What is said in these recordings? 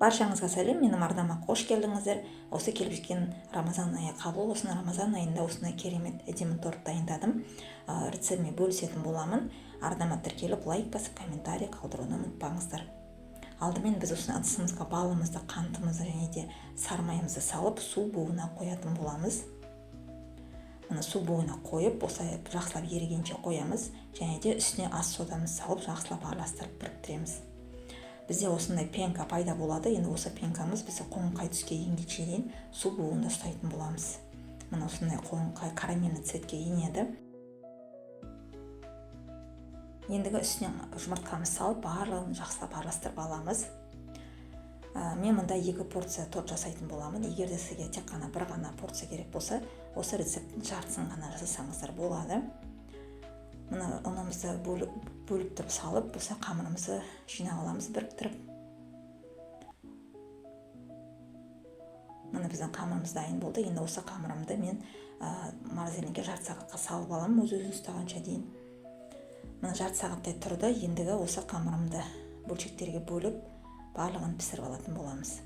Баршаңызға сәлем, менің арнама қош келдіңіздер. Осы келіп жеткен Рамазан айы қабыл болсын. Рамазан айында осындай керемет әдемі торт дайындадым. Рецептіме бөлісетін боламын. Арнама тіркеліп, лайк басып, комментарий қалдыруды ұмытпаңыздар. Алдымен біз осы ыдысымызға балымызды, қантымызды және де сармайымызды салып, су буына қоятын боламыз. Мұны су буына қойып, осылай жақсылап ерігенше қоямыз, және де үстіне ас содамызды салып, жақсылап араластырып біріктіреміз. Бізде осындай пенка пайда болады. Енді осы пенкамыз бізді қоңқай түске енгенше дейін су буында ұстайтын боламыз. Мына осындай қоңқай карамельный цветке енеді. Ендігі үстіне жұмыртқамыз салып, барлығын жақсылап араластырып аламыз. Мен мұнда 2 порция торт жасайтын боламын. Егер де сізге тек қана бір ғана порция керек болса, осы рецепттің жартысын ғана жасасаңыздар болады. Мына ұнымызды бөліп салып, осы қамырымызды жинап аламыз, біріктіріп. Мына біздің қамырымыз дайын болды. Енді осы қамырымды мен морозильникке жарты сағатқа салып аламын, өз-өзін ұстағанша дейін. Мына жарты сағаттай тұрды. Ендігі осы қамырымды бөлшектерге бөліп, барлығын пісіріп алатын боламыз.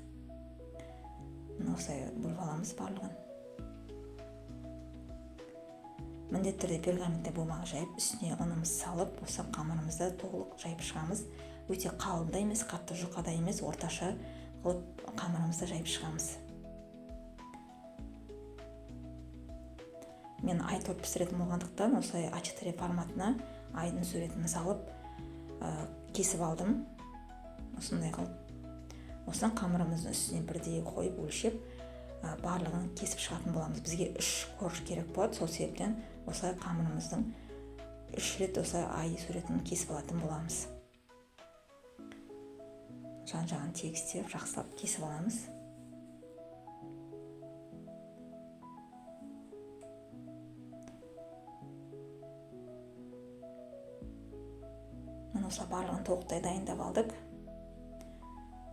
Осылай бөліп аламыз барлығын. Міндетті түрде пергаментте бумаға жайып, үстіне ұнымыз салып, осы қамырымызды толық жайып шығамыз. Өте қалында емес, қатты жұқада емес, орташа қылып қамырымызды жайып шығамыз. Мен ай торт пісіретін болғандықтан, осылай А4 форматына айдың суретін салып, кесіп алдым. Осындай қылып. Осыдан қамырымыздың үстіне бірдей қойып, өлшеп, барлығын кесіп шығатын боламыз. Бізге 3 корж керек болады. Сол себептен осылай қамырымыздың 3 рет осылай ай суретін кесіп алатын боламыз. Жан-жағын тегістеп, жақсылап кесіп аламыз. Осылай барлығын толықтай дайындап алдық.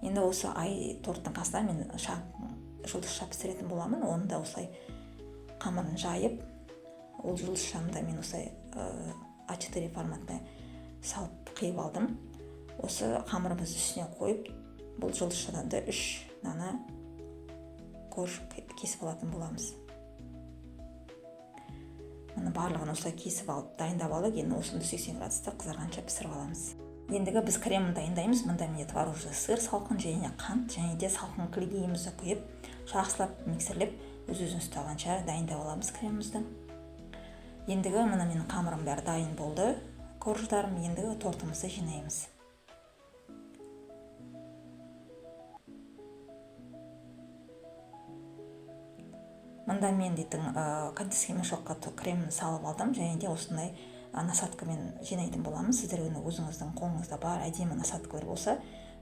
Енді осы ай торттың қасына мен жұлдызша пісіретін боламын. Оны да осылай қамырын жайып, ол жұлдызшаны да мен осылай А4 форматына салып қиып алдым. Осы қамырымызды үстіне қойып, бұл жұлдызшадан да 3 дана корж кесіп алатын боламыз. Мұны барлығын осылай кесіп алып, дайындап алдық. Енді осыны 180 градуста қызарғанша пісіріп аламыз. Ендігі біз кремін дайындаймыз. Мұнда менде творожный сыр, салқын және қант, және де салқын гликемімізді құйып, жақсылап миксерлеп, өз-өзін ұстағанша дайындап аламыз кремімізді. Ендігі мына менің қамырым бәрі дайын болды. Корждарым, ендігі тортымызды жинаймыз. Мұнда мен дейтін кондитерский мешокқа кремін салып алдым, және де осындай насадкамен жинайтын боламыз. Сіздер өзіңіздің қолыңызда бар әдемі насадкалар болса,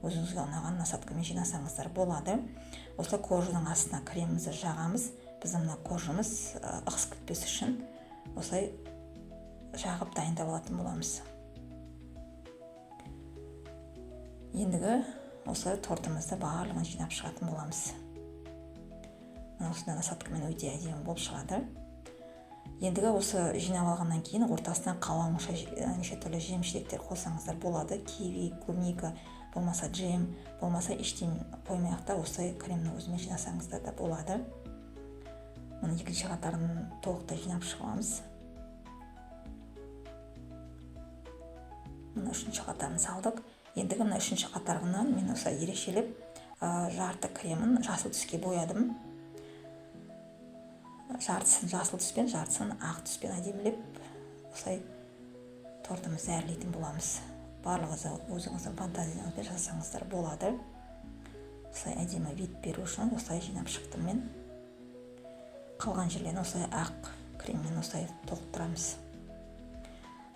өзіңізге ұнаған насадкамен жинасаңыздар болады. Осылай коржының астына кремімізді жағамыз. Біздің мына коржымыз ығыс кетпес үшін осылай жағып дайындап алатын боламыз. Ендігі осылай тортымызды барлығын жинап шығатын боламыз. Осында насадкамен өте әдемі болып шығады. Ендігі осы жинап алғаннан кейін ортасына қаламұша неше түрлі жемшеліктер қосаңыздар болады. Киви, клубника, болмаса джем, болмаса ештеңе қоймай-ақ осылай кремні өзімен жинасаңыздар да болады. Мұны екінші қатарын толықтай жинап шығамыз. Мұны үшінші қатарын салдық. Ендігі мұны үшінші қатарынан мен осылай ерекшелеп жарты кремін жасыл түске боядым. Жартысын жасыл түспен, жартысын ақ түспен әдемілеп, осылай тортымызды әрлейтін боламыз. Барлығы өзіңіздің фантазияңызбен жасаңыздар болады. Осылай әдемі вид беру үшін осылай жинап шықтым мен. Қалған жерлерін осылай ақ креммен осылай толықтырамыз.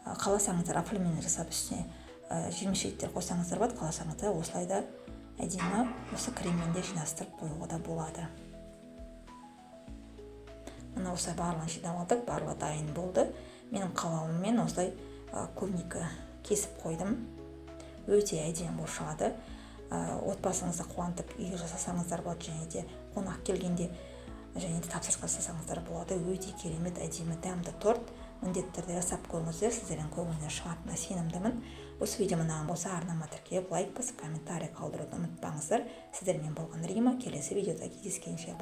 Қаласаңыздар афлемен жасап үстіне жемшеліктер қойсаңыздар болады, қаласаңыздар осылай да әдемі осы креммен де жинастырып қоюға да болады. Мына осылай барлығын жинап алдық, барлығы дайын болды. Менің қалауыммен осылай клубника кесіп қойдым. Өте әдемі болып шығады. Отбасыңызды қуантып үйге жасасаңыздар болады, және де қонақ келгенде және де тапсырыс жасасаңыздар болады. Өте керемет әдемі дәмді торт. міндетті түрде жасап көріңіздер, сіздердің көңілінен шығатынына сенімдімін. Осы видео ұнаған болса арнама тіркеліп лайк басып комментарий қалдыруды ұмытпаңыздар. Сіздермен болған Рима, келесі видеода кездескенше.